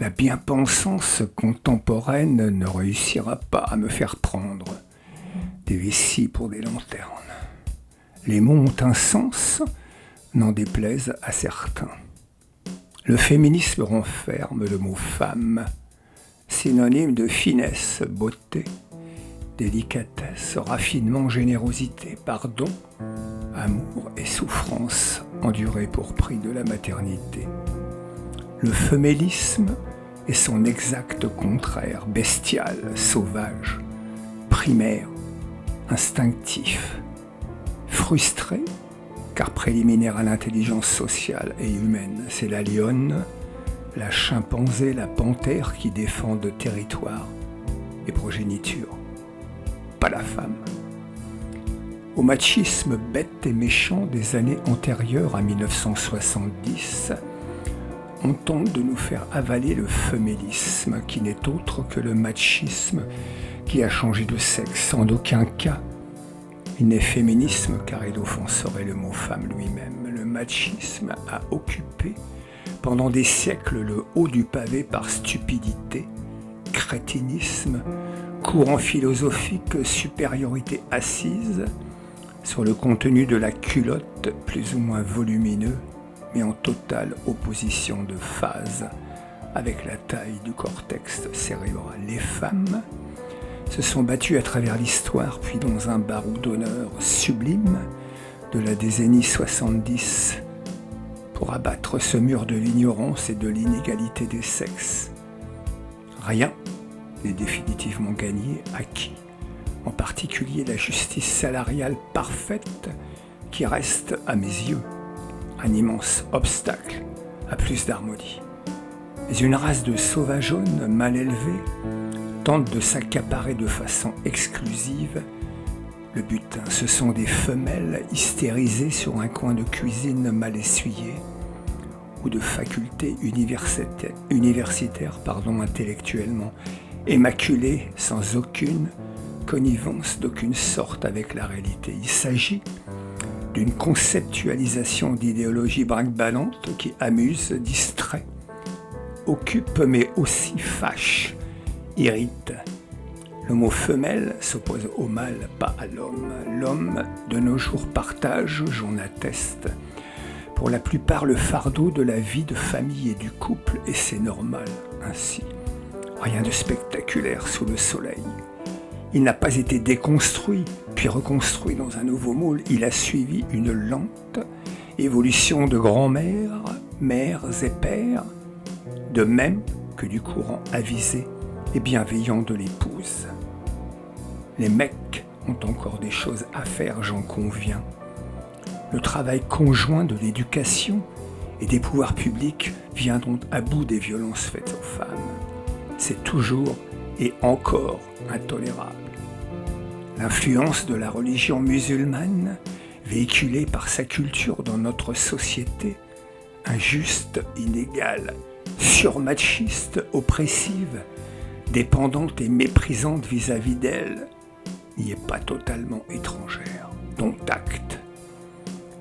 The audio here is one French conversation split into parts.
La bien-pensance contemporaine ne réussira pas à me faire prendre des vessies pour des lanternes. Les mots ont un sens, n'en déplaise à certains. Le féminisme renferme le mot femme, synonyme de finesse, beauté, délicatesse, raffinement, générosité, pardon, amour et souffrance endurée pour prix de la maternité. Le femélisme est son exact contraire, bestial, sauvage, primaire, instinctif, frustré, car préliminaire à l'intelligence sociale et humaine. C'est la lionne, la chimpanzé, la panthère qui défendent territoire et progéniture, pas la femme. Au machisme bête et méchant des années antérieures à 1970, on tente de nous faire avaler le femélisme, qui n'est autre que le machisme qui a changé de sexe. En aucun cas, il n'est féminisme, car il offenserait le mot femme lui-même. Le machisme a occupé pendant des siècles le haut du pavé par stupidité, crétinisme, courant philosophique, supériorité assise sur le contenu de la culotte plus ou moins volumineux, mais en totale opposition de phase avec la taille du cortex cérébral. Les femmes se sont battues à travers l'histoire, puis dans un barreau d'honneur sublime de la décennie 70, pour abattre ce mur de l'ignorance et de l'inégalité des sexes. Rien n'est définitivement gagné, acquis, en particulier la justice salariale parfaite qui reste, à mes yeux, un immense obstacle à plus d'harmonie. Mais une race de sauvageonnes mal élevées tente de s'accaparer de façon exclusive le butin. Ce sont des femelles hystérisées sur un coin de cuisine mal essuyé ou de faculté universitaire intellectuellement immaculées, sans aucune connivence d'aucune sorte avec la réalité. Il s'agit d'une conceptualisation d'idéologie brinque-ballante qui amuse, distrait, occupe mais aussi fâche, irrite. Le mot femelle s'oppose au mâle, pas à l'homme. L'homme de nos jours partage, j'en atteste, pour la plupart le fardeau de la vie de famille et du couple, et c'est normal ainsi. Rien de spectaculaire sous le soleil. Il n'a pas été déconstruit, puis reconstruit dans un nouveau moule. Il a suivi une lente évolution de grand-mères, mères et pères, de même que du courant avisé et bienveillant de l'épouse. Les mecs ont encore des choses à faire, j'en conviens. Le travail conjoint de l'éducation et des pouvoirs publics vient donc à bout des violences faites aux femmes. C'est toujours et encore intolérable. L'influence de la religion musulmane, véhiculée par sa culture dans notre société, injuste, inégale, surmachiste, oppressive, dépendante et méprisante vis-à-vis d'elle, n'y est pas totalement étrangère, dont acte.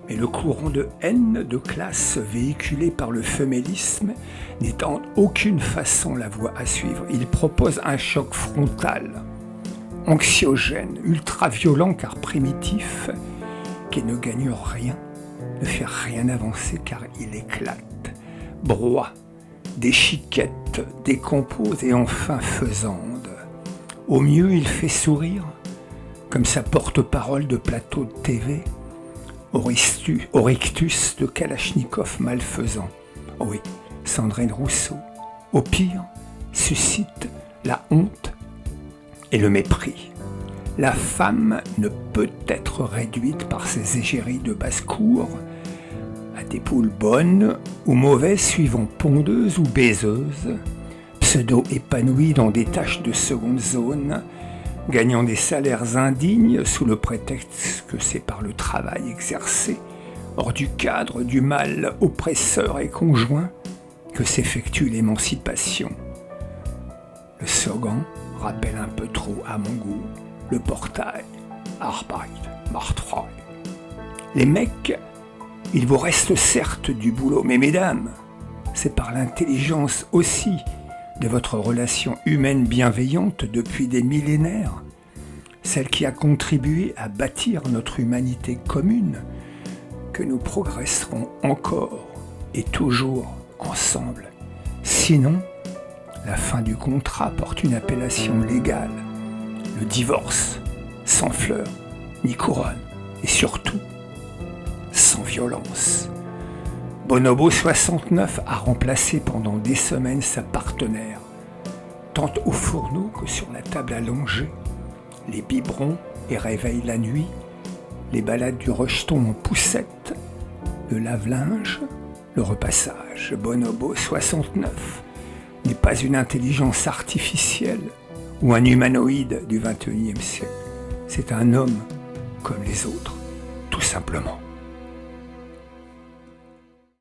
Mais le courant de haine de classe véhiculé par le féminisme n'est en aucune façon la voie à suivre. Il propose un choc frontal, anxiogène, ultra-violent car primitif, qui ne gagne rien, ne fait rien avancer car il éclate, broie, déchiquette, décompose et enfin faisande. Au mieux, il fait sourire, comme sa porte-parole de plateau de TV, au rictus de Kalachnikov malfaisant. Oh oui, Sandrine Rousseau. Au pire, suscite la honte et le mépris. La femme ne peut être réduite par ses égéries de basse-cour à des poules bonnes ou mauvaises suivant pondeuses ou baiseuses, pseudo-épanouies dans des tâches de seconde zone, gagnant des salaires indignes sous le prétexte que c'est par le travail exercé, hors du cadre du mal oppresseur et conjoint, que s'effectue l'émancipation. Le slogan rappelle un peu trop à mon goût le portail Arbeit macht frei. Les mecs, il vous reste certes du boulot, mais mesdames, c'est par l'intelligence aussi de votre relation humaine bienveillante depuis des millénaires, celle qui a contribué à bâtir notre humanité commune, que nous progresserons encore et toujours ensemble. Sinon, la fin du contrat porte une appellation légale, le divorce, sans fleurs ni couronne, et surtout, sans violence. Bonobo 69 a remplacé pendant des semaines sa partenaire, tant au fourneau que sur la table allongée, les biberons et réveils la nuit, les balades du rejeton en poussette, le lave-linge, le repassage. Bonobo 69 n'est pas une intelligence artificielle ou un humanoïde du XXIe siècle. C'est un homme comme les autres, tout simplement.